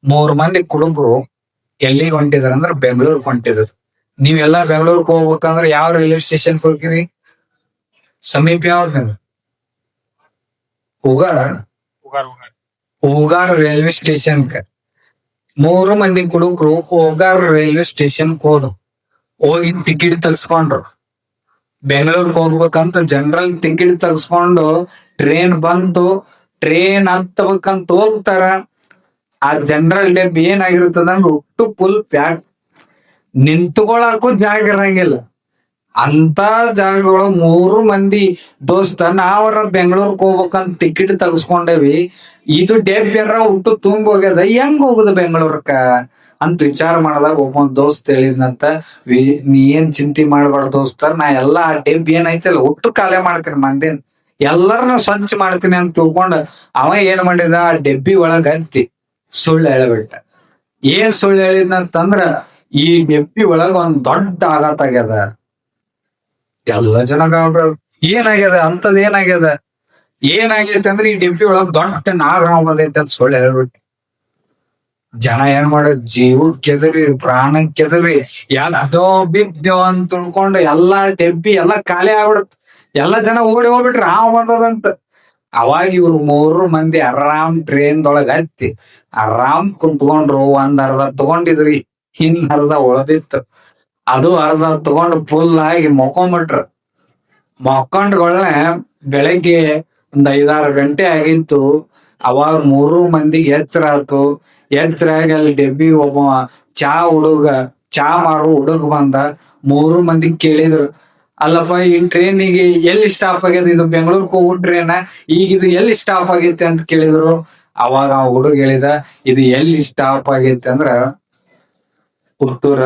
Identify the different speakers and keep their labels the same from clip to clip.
Speaker 1: 3 ಮಂದಿ ಕುಡುಕರು ಎಲ್ಲಿಗೆ ಹೊಂಟಿದಾರ ಅಂದ್ರ ಬೆಂಗಳೂರಿಗೆ ಹೊಂಟಿದ್ರು. ನೀವೆಲ್ಲಾ ಬೆಂಗಳೂರಿಗೆ ಹೋಗ್ಬೇಕಂದ್ರ ಯಾವ ರೈಲ್ವೆ ಸ್ಟೇಷನ್ ಹೋಗಿರಿ? ಸಮೀಪ ಯಾವ್ದು ನಿಮ್ಗೆ? ಹೋಗಾರ ಹೋಗಾರ ರೈಲ್ವೆ ಸ್ಟೇಷನ್. 3 ಮಂದಿ ಕುಡುಕರು ಹೋಗಾರ ರೈಲ್ವೆ ಸ್ಟೇಷನ್ ಹೋಗಿ ಟಿಕೆಟ್ ತಗ್ಸ್ಕೊಂಡ್ರು. ಬೆಂಗಳೂರಿಗೆ ಹೋಗ್ಬೇಕಂತ ಜನರಲ್ ಟಿಕೆಟ್ ತಗ್ಸ್ಕೊಂಡು ಟ್ರೈನ್ ಬಂತು. ಟ್ರೈನ್ ಹತ್ತಬೇಕಂತ ಹೋಗ್ತಾರ. ಆ ಜನರಲ್ ಡಬ್ಬಿ ಏನಾಗಿರ್ತದಂದ್ರ ಒಟ್ಟು ಫುಲ್ ಪ್ಯಾಕ್. ನಿಂತ್ಕೊಳಕ್ಕೂ ಜಾಗ ಇರಂಗಿಲ್ಲ. ಅಂತ ಜಾಗಗಳು 3 ಮಂದಿ ದೋಸ್ತ ನಾವರ ಬೆಂಗಳೂರಿಗೆ ಹೋಗ್ಬೇಕಂತ ಟಿಕೆಟ್ ತಗಸ್ಕೊಂಡೇವಿ. ಇದು ಡೆಬ್ಬಿಯರ ಒಟ್ಟು ತುಂಬ ಹೋಗ್ಯದ, ಹೆಂಗ್ ಹೋಗುದು ಬೆಂಗಳೂರ್ಕ ಅಂತ ವಿಚಾರ ಮಾಡಿದಾಗ ಒಬ್ಬೊಂದ್ ದೋಸ್ತ್ ಹೇಳಿದ್ನಂತ, ನೀ ಏನ್ ಚಿಂತೆ ಮಾಡ್ಬೇಡ ದೋಸ್ತ, ನಾ ಎಲ್ಲಾ ಆ ಡೆಬ್ಬಿ ಏನೈತಲ್ಲ ಒಟ್ಟು ಖಾಲಿ ಮಾಡ್ತೀನಿ, ಮಂದಿನ ಎಲ್ಲರನ್ನ ಸ್ವಚ್ಛ ಮಾಡ್ತೀನಿ ಅಂತ ತಿಳ್ಕೊಂಡ ಅವ ಏನ್ ಮಾಡಿದ, ಆ ಡೆಬ್ಬಿ ಒಳಗ ಹತ್ತಿ ಸುಳ್ಳು ಹೇಳ್ಬಿಟ್ಟ. ಏನ್ ಸುಳ್ಳು ಹೇಳಿದ್ನಂತಂದ್ರ, ಈ ಡೆಬ್ಬಿ ಒಳಗ ಒಂದ್ ದೊಡ್ಡ ಆಘಾತ ಆಗ್ಯದ. ಎಲ್ಲ ಜನ ಏನಾಗ್ಯದ ಅಂತದ್ ಏನಾಗೈತೆ ಅಂದ್ರೆ ಈ ಡೆಬ್ಬಿ ಒಳಗ್ ದೊಡ್ಡ ನಾಗರಾವ್ ಬಂದೈತೆ ಅಂತ ಸುಳ್ಳು ಹೇಳ್ಬಿಟ್ಟು ಜನ ಏನ್ ಮಾಡೋದು, ಜೀವಕ್ ಕೆದರಿ ಪ್ರಾಣಕ್ ಕೆದರಿ ಎಲ್ಲೋ ಬಿದ್ದೋ ಅಂತ ತಿಳ್ಕೊಂಡು ಎಲ್ಲಾ ಡೆಬ್ಬಿ ಎಲ್ಲಾ ಖಾಲಿ ಆಗ್ಬಿಡತ್. ಎಲ್ಲಾ ಜನ ಓಡಿ ಹೋಗ್ಬಿಟ್ರಿ ಹಾವ್ ಬಂದದಂತ. ಅವಾಗ ಇವ್ರು 3 ಮಂದಿ ಆರಾಮ್ ಟ್ರೈನ್ದೊಳಗ ಹತ್ತಿ ಆರಾಮ್ ಕುಂತ್ಕೊಂಡ್ರು. ಅರ್ಧ ತಗೊಂಡಿದ್ರಿ, ಅರ್ಧ ಉಳ್ದಿತ್ತು. ಅದು ಅರ್ಧ ತಗೊಂಡು ಫುಲ್ ಆಗಿ ಮಕ್ಕೊಂಡ್ಬಿಟ್ರು. ಮಕ್ಕೊಂಡ್ಗಳನ್ನ ಬೆಳಗ್ಗೆ 5-6 ಗಂಟೆ ಆಗಿತ್ತು. ಅವಾಗ 3 ಮಂದಿಗೆ ಎಚ್ಚರ ಆಯ್ತು. ಎಚ್ಚರ ಆಗಿ ಅಲ್ಲಿ ಡೆಬ್ಬಿ ಒಬ್ಬ ಚಾ ಮಾರು ಹುಡುಗ ಬಂದ. 3 ಮಂದಿ ಕೇಳಿದ್ರು, ಅಲ್ಲಪ್ಪ ಈ ಟ್ರೈನಿಗೆ ಎಲ್ಲಿ ಸ್ಟಾಪ್ ಆಗ್ಯದ, ಇದು ಬೆಂಗಳೂರಿಗೆ ಹೋಗೋ ಟ್ರೈನ್, ಈಗ ಇದು ಎಲ್ಲಿ ಸ್ಟಾಪ್ ಆಗೈತೆ ಅಂತ ಕೇಳಿದ್ರು. ಅವಾಗ ಆ ಹುಡುಗ ಹೇಳಿದ, ಇದು ಎಲ್ಲಿ ಸ್ಟಾಪ್ ಆಗೈತೆ ಅಂದ್ರ ಪುತ್ತೂರ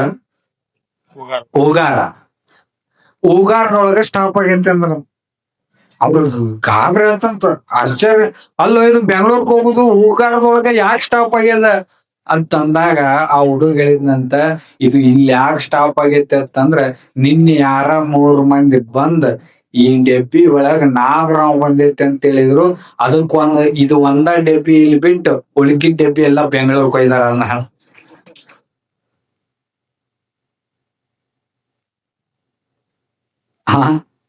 Speaker 1: ಹೂಗಾರದೊಳಗ ಸ್ಟಾಪ್ ಆಗೈತೆ ಅಂದ್ರ. ಅವ್ರಿಗೆ ಗಾಬರಿ ಆತಂತ, ಆಶ್ಚರ್ಯ. ಅಲ್ಲೋ ಇದು ಬೆಂಗಳೂರಿಗೆ ಹೋಗುದು, ಹೂಗಾರದೊಳಗ ಯಾಕೆ ಸ್ಟಾಪ್ ಆಗ್ಯದ ಅಂತಂದಾಗ ಆ ಹುಡುಗ ಹೇಳಿದ್ನಂತ, ಇದು ಇಲ್ಲಿ ಯಾಕೆ ಸ್ಟಾಪ್ ಆಗೈತೆ ಅಂತಂದ್ರ ನಿನ್ನೆ ಯಾರ 3 ಮಂದಿ ಬಂದ್ ಈ ಡೆಬ್ಬಿ ಒಳಗ ನಾಗರಾವ್ ಬಂದೈತೆ ಅಂತ ಹೇಳಿದ್ರು. ಇದು ಒಂದ ಡೆಬ್ಬಿ ಇಲ್ಲಿ ಬಿಟ್ಟು ಉಳ್ಕಿದ ಡೆಬ್ಬಿ ಎಲ್ಲಾ ಬೆಂಗಳೂರಿಗೆ ಕೊಯ್ದಾರ.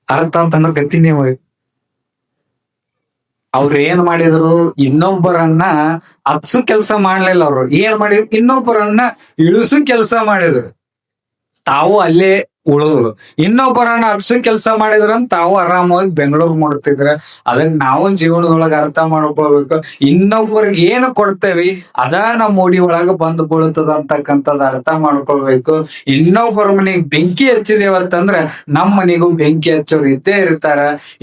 Speaker 1: ಅರ್ಥ ಅಂತ ಗತಿ ನೀವು. ಅವ್ರು ಏನ್ ಮಾಡಿದ್ರು, ಇನ್ನೊಬ್ಬರನ್ನ ಹತ್ಸು ಕೆಲ್ಸ ಮಾಡ್ಲಿಲ್ಲ. ಅವ್ರು ಏನ್ ಮಾಡಿದ್ರು, ಇನ್ನೊಬ್ಬರನ್ನ ಇಳಿಸು ಕೆಲ್ಸ ಮಾಡಿದ್ರು. ತಾವು ಅಲ್ಲೇ ಉಳಿದ್ರು. ಇನ್ನೊಬ್ಬರನ್ನ ಹತ್ಸು ಕೆಲ್ಸ ಮಾಡಿದ್ರಂತ ತಾವು ಆರಾಮಾಗಿ ಬೆಂಗಳೂರು ಮಾಡ್ತಿದ್ರ. ಅದನ್ನ ನಾವು ಜೀವನದೊಳಗ ಅರ್ಥ ಮಾಡ್ಕೊಳ್ಬೇಕು. ಇನ್ನೊಬ್ಬರಿಗೆ ಏನು ಕೊಡ್ತೇವಿ ಅದ ನಮ್ಮ ಮುಡಿ ಒಳಗ ಬಂದು ಬೀಳ್ತದ ಅಂತಕ್ಕಂಥದ್ದು ಅರ್ಥ ಮಾಡ್ಕೊಳ್ಬೇಕು. ಇನ್ನೊಬ್ಬರ ಮನೆಗ್ ಬೆಂಕಿ ಹಚ್ಚಿದೇವತ್ತಂದ್ರ ನಮ್ಮ ಮನೆಗೂ ಬೆಂಕಿ ಹಚ್ಚೋರು ಇದ್ದೇ ಇರ್ತಾರ.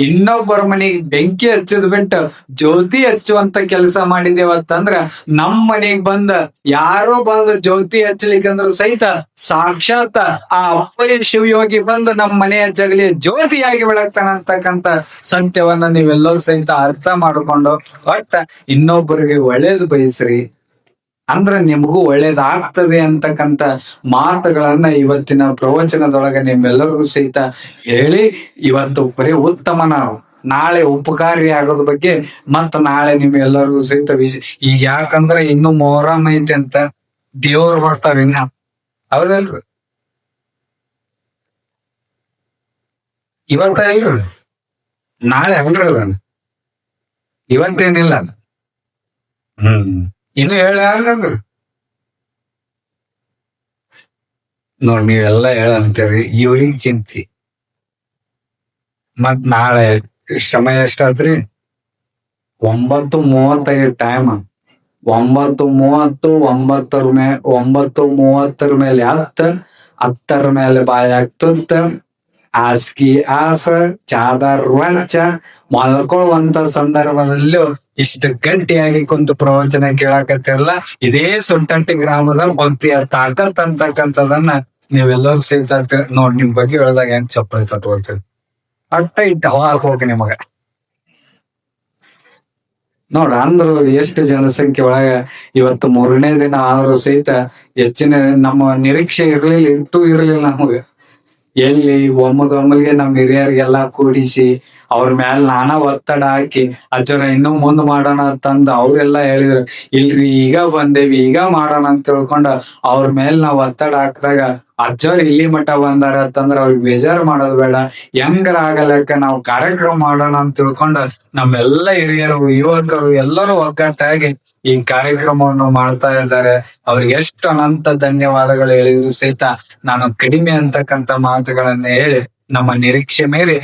Speaker 1: ಇನ್ನೊಬ್ಬರ ಮನೆಗ್ ಬೆಂಕಿ ಹಚ್ಚದ್ ಬಿಟ್ಟು ಜ್ಯೋತಿ ಹಚ್ಚುವಂತ ಕೆಲಸ ಮಾಡಿದೇವತ್ತಂದ್ರ ನಮ್ಮ ಮನೆಗ್ ಬಂದ ಯಾರೋ ಬಂದು ಜ್ಯೋತಿ ಹಚ್ಚಲಿಕ್ಕಂದ್ರ ಸಹಿತ ಸಾಕ್ಷಾತ್ ಆ ಅಪ್ಪಯ್ಯ ಶಿವಯೋಗಿ ಬಂದು ನಮ್ಮ ಮನೆಯ ಜಗಲಿ ಜ್ಯೋತಿಯಾಗಿ ಬೆಳಗ್ತಾನ ಅಂತಕ್ಕಂಥ ಸತ್ಯವನ್ನ ನೀವೆಲ್ಲರೂ ಸಹಿತ ಅರ್ಥ ಮಾಡಿಕೊಂಡು ಒಟ್ಟ ಇನ್ನೊಬ್ಬರಿಗೆ ಒಳ್ಳೇದು ಬಯಸ್ರಿ, ಅಂದ್ರ ನಿಮಗೂ ಒಳ್ಳೇದಾಗ್ತದೆ ಅಂತಕ್ಕಂಥ ಮಾತುಗಳನ್ನ ಇವತ್ತಿನ ಪ್ರವಚನದೊಳಗೆ ನಿಮ್ಮೆಲ್ಲರಿಗೂ ಸಹಿತ ಹೇಳಿ, ಇವತ್ತು ಬರೀ ಉತ್ತಮ ನಾವು ನಾಳೆ ಉಪಕಾರಿ ಆಗೋದ್ ಬಗ್ಗೆ ಮತ್ತ ನಾಳೆ ನಿಮ್ಗೆಲ್ಲರಿಗೂ ಸಹಿತ ಈಗ ಯಾಕಂದ್ರೆ ಇನ್ನು ಮೊಹರಂ ಐತಿ ಅಂತ ದೇವ್ರು ಬರ್ತಾವ ಇನ್ನ, ಹೌದಲ್ರಿ? ಇವತ್ತ ಇಲ್ರಿ, ನಾಳೆ ಅಲ್ರಿ ಅದನ್ನ, ಇವತ್ತೇನಿಲ್ಲ. ಇನ್ನು ಹೇಳಂದ್ರಿ ನೋಡ್, ನೀವೆಲ್ಲಾ ಹೇಳಂತೀರಿ, ಇವ್ರಿಗೆ ಚಿಂತಿ. ಮತ್ ನಾಳೆ ಸಮಯ ಎಷ್ಟಾದ್ರಿ? 9:35 ಟೈಮ್. 9:30 9:30 ಮೇಲೆ 10 ಮೇಲೆ ಬಾಯಿ ಆಗ್ತಂತ. ಹಾಸಿಗೆ ಆಸ ಚಾದರ್ ವಂಚ ಮಲ್ಕೊಳ್ಳುವಂತ ಸಂದರ್ಭದಲ್ಲೂ ಇಷ್ಟು ಗಟ್ಟಿಯಾಗಿ ಕುಂತು ಪ್ರವಚನ ಕೇಳಾಕತ್ತಿರಲ್ಲ. ಇದೇ ಸುಂಟಂಟಿ ಗ್ರಾಮದ ಭಕ್ತಿಯ ತಾಕತ್ ಅಂತಕ್ಕಂಥದನ್ನ ನೀವೆಲ್ಲರೂ ಸೇರ್ತಾ ನೋಡ್. ನಿಮ್ ಬಗ್ಗೆ ಹೇಳ್ದಾಗ ಹೆಂಗ್ ಚಪ್ಪಲಿ ತಟ್ಕೊಳ್ತೀರಿ, ಅಟ್ಟ ಇಟ್ಟ ಹವಾಕ್ ಹೋಗಿ ನಿಮಗ ನೋಡ. ಅಂದ್ರು ಎಷ್ಟು ಜನಸಂಖ್ಯೆ ಒಳಗ ಇವತ್ತು 3ನೇ ದಿನ ಆದ್ರೂ ಸಹಿತ ಹೆಚ್ಚಿನ ನಮ್ಮ ನಿರೀಕ್ಷೆ ಇರ್ಲಿಲ್ಲ, ಇರಲಿಲ್ಲ ನಮಗ. ಎಲ್ಲಿ ಒಮ್ಮಗೆ ನಮ್ ಹಿರಿಯರಿಗೆಲ್ಲಾ ಕೂಡಿಸಿ ಅವ್ರ ಮ್ಯಾಲ ನಾನಾ ಒತ್ತಡ ಹಾಕಿ ಅಜ್ಜರ ಇನ್ನೂ ಮುಂದ್ ಮಾಡೋಣ ಅಂತಂದ ಅವ್ರೆಲ್ಲಾ ಹೇಳಿದ್ರು. ಇಲ್ರಿ ಈಗ ಬಂದೇವಿ ಈಗ ಮಾಡೋಣ ಅಂತ ತಿಳ್ಕೊಂಡ ಅವ್ರ ಮೇಲ್ ನಾವ್ ಒತ್ತಡ ಹಾಕಿದಾಗ ಅಜ್ಜವ್ರ ಇಲ್ಲಿ ಮಠ ಬಂದಾರ ಅಂತಂದ್ರ ಅವ್ರಿಗೆ ಬೇಜಾರ್ ಮಾಡೋದ್ ಬೇಡ, ಹೆಂಗಾರ ಆಗಲಕ್ಕ ನಾವು ಕಾರ್ಯಕ್ರಮ ಮಾಡೋಣ ಅಂತ ತಿಳ್ಕೊಂಡ ನಮ್ಮೆಲ್ಲ ಹಿರಿಯರು ಯುವಕರು ಎಲ್ಲರೂ ಒಗ್ಗಟ್ಟಾಗಿ ಈ ಕಾರ್ಯಕ್ರಮವನ್ನು ಮಾಡ್ತಾ ಇದ್ದಾರೆ. ಅವ್ರಿಗೆ ಎಷ್ಟು ಅನಂತ ಧನ್ಯವಾದಗಳು ಹೇಳಿದ್ರು ಸಹಿತ ನಾನು ಕಡಿಮೆ ಅಂತಕ್ಕಂತ ಮಾತುಗಳನ್ನ ಹೇಳಿ ನಮ್ಮ ನಿರೀಕ್ಷೆ ಮೇಲೆ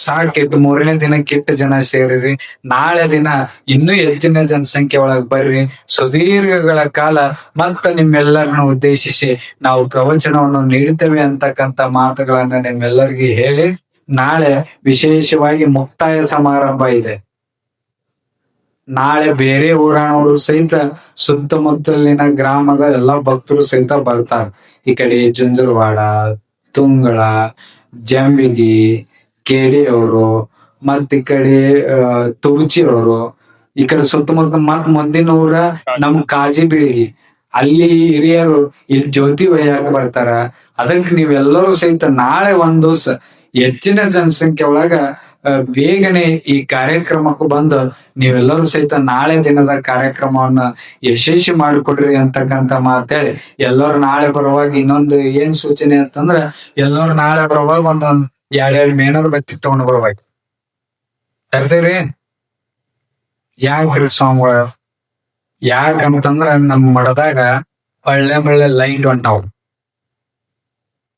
Speaker 1: ಸಾಕಿಟ್ಟು 3ನೇ ದಿನಕ್ಕಿಟ್ಟು ಜನ ಸೇರಿರಿ. ನಾಳೆ ದಿನ ಇನ್ನೂ ಹೆಚ್ಚಿನ ಜನಸಂಖ್ಯೆ ಒಳಗ್ ಬರ್ರಿ. ಸುದೀರ್ಘಗಳ ಕಾಲ ಮತ್ತ ನಿಮ್ಮೆಲ್ಲರನ್ನು ಉದ್ದೇಶಿಸಿ ನಾವು ಪ್ರವಚನವನ್ನು ನೀಡ್ತೇವೆ ಅಂತಕ್ಕಂತ ಮಾತುಗಳನ್ನ ನಿಮ್ಮೆಲ್ಲರಿಗೂ ಹೇಳಿ ನಾಳೆ ವಿಶೇಷವಾಗಿ ಮುಕ್ತಾಯ ಸಮಾರಂಭ ಇದೆ. ನಾಳೆ ಬೇರೆ ಊರಾಣವರು ಸಹಿತ ಸುತ್ತಮುತ್ತಲಿನ ಗ್ರಾಮದ ಎಲ್ಲಾ ಭಕ್ತರು ಸಹಿತ ಬರ್ತಾರ. ಈ ಕಡೆ ಜುಂಜುರವಾಡ, ತುಂಗಳ, ಜಂಬಿಗಿ, ಕೇಡಿಯವರು ಮತ್ ಈ ಕಡೆ ತುಗುಚಿಯವರು, ಈ ಕಡೆ ಸುತ್ತಮುತ್ತ ಮತ್ ಮುಂದಿನ ಊರ ನಮ್ ಕಾಜಿ ಬೀಳಿಗಿ ಅಲ್ಲಿ ಹಿರಿಯರು ಇಲ್ಲಿ ಜ್ಯೋತಿ ಒಯ್ಯಾಕ ಬರ್ತಾರ. ಅದಕ್ಕೆ ನೀವೆಲ್ಲರೂ ಸಹಿತ ನಾಳೆ ಒಂದ್ ದಿವಸ ಹೆಚ್ಚಿನ ಜನಸಂಖ್ಯೆ ಒಳಗ ಬೇಗನೆ ಈ ಕಾರ್ಯಕ್ರಮಕ್ಕೂ ಬಂದು ನೀವೆಲ್ಲರೂ ಸಹಿತ ನಾಳೆ ದಿನದ ಕಾರ್ಯಕ್ರಮವನ್ನ ಯಶಸ್ವಿ ಮಾಡಿಕೊಡ್ರಿ ಅಂತಕ್ಕಂತ ಮಾತೇಳಿ ಎಲ್ಲರೂ ನಾಳೆ ಬರುವಾಗ ಇನ್ನೊಂದು ಏನ್ ಸೂಚನೆ ಅಂತಂದ್ರ ಎಲ್ಲರೂ ನಾಳೆ ಬರುವಾಗ ಒಂದೊಂದ್ 2 ಮೇಣದ ಬತ್ತಿ ತಗೊಂಡ್ ಬರ್ಬೇಕು. ತರ್ತೀವ್ರಿ? ಯಾಕ್ರಿ ಸ್ವಾಮಿಗಳ? ಯಾಕಂತಂದ್ರ ನಮ್ ಮಠದಾಗ ಒಳ್ಳೆ ಲೈಟ್ ಹೊಂಟಾವ್.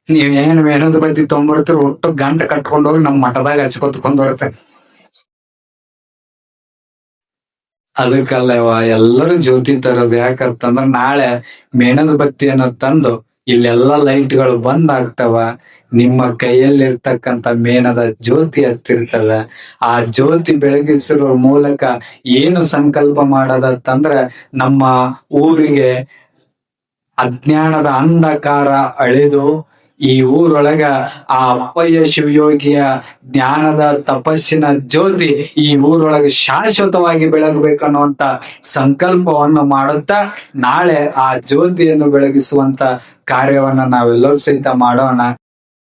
Speaker 1: ನೀವ್ ಏನ್ ಮೇಣದ ಬತ್ತಿ ತಗೊಂಡ್ಬರ್ತೀರಿ ಒಟ್ಟು ಗಂಟ ಕಟ್ಕೊಂಡ್ ಹೋಗಿ ನಮ್ ಮಠದಾಗ ಹಚ್ಕೊತ್ಕೊಂಡ್ ಬರ್ತೇನೆ. ಅದಕ್ಕಲ್ಲವ ಎಲ್ಲರೂ ಜ್ಯೋತಿ ತರೋದು ಯಾಕಂತಂದ್ರ ನಾಳೆ ಮೇಣದ ಬತ್ತಿಯನ್ನು ತಂದು ಇಲ್ಲೆಲ್ಲಾ ಲೈಟ್ಗಳು ಬಂದ್ ಆಗ್ತಾವ. ನಿಮ್ಮ ಕೈಯಲ್ಲಿರ್ತಕ್ಕಂಥ ಮೇಣದ ಜ್ಯೋತಿ ಹತ್ತಿರ್ತದ. ಆ ಜ್ಯೋತಿ ಬೆಳಗಿಸಿರೋ ಮೂಲಕ ಏನು ಸಂಕಲ್ಪ ಮಾಡೋದಂತಂದ್ರ ನಮ್ಮ ಊರಿಗೆ ಅಜ್ಞಾನದ ಅಂಧಕಾರ ಅಳಿದು ಈ ಊರೊಳಗ ಆ ಅಪ್ಪಯ್ಯ ಶಿವಯೋಗಿಯ ಜ್ಞಾನದ ತಪಸ್ಸಿನ ಜ್ಯೋತಿ ಈ ಊರೊಳಗೆ ಶಾಶ್ವತವಾಗಿ ಬೆಳಗಬೇಕನ್ನುವಂತ ಸಂಕಲ್ಪವನ್ನು ಮಾಡುತ್ತಾ ನಾಳೆ ಆ ಜ್ಯೋತಿಯನ್ನು ಬೆಳಗಿಸುವಂತ ಕಾರ್ಯವನ್ನ ನಾವೆಲ್ಲರೂ ಸಹಿತ ಮಾಡೋಣ.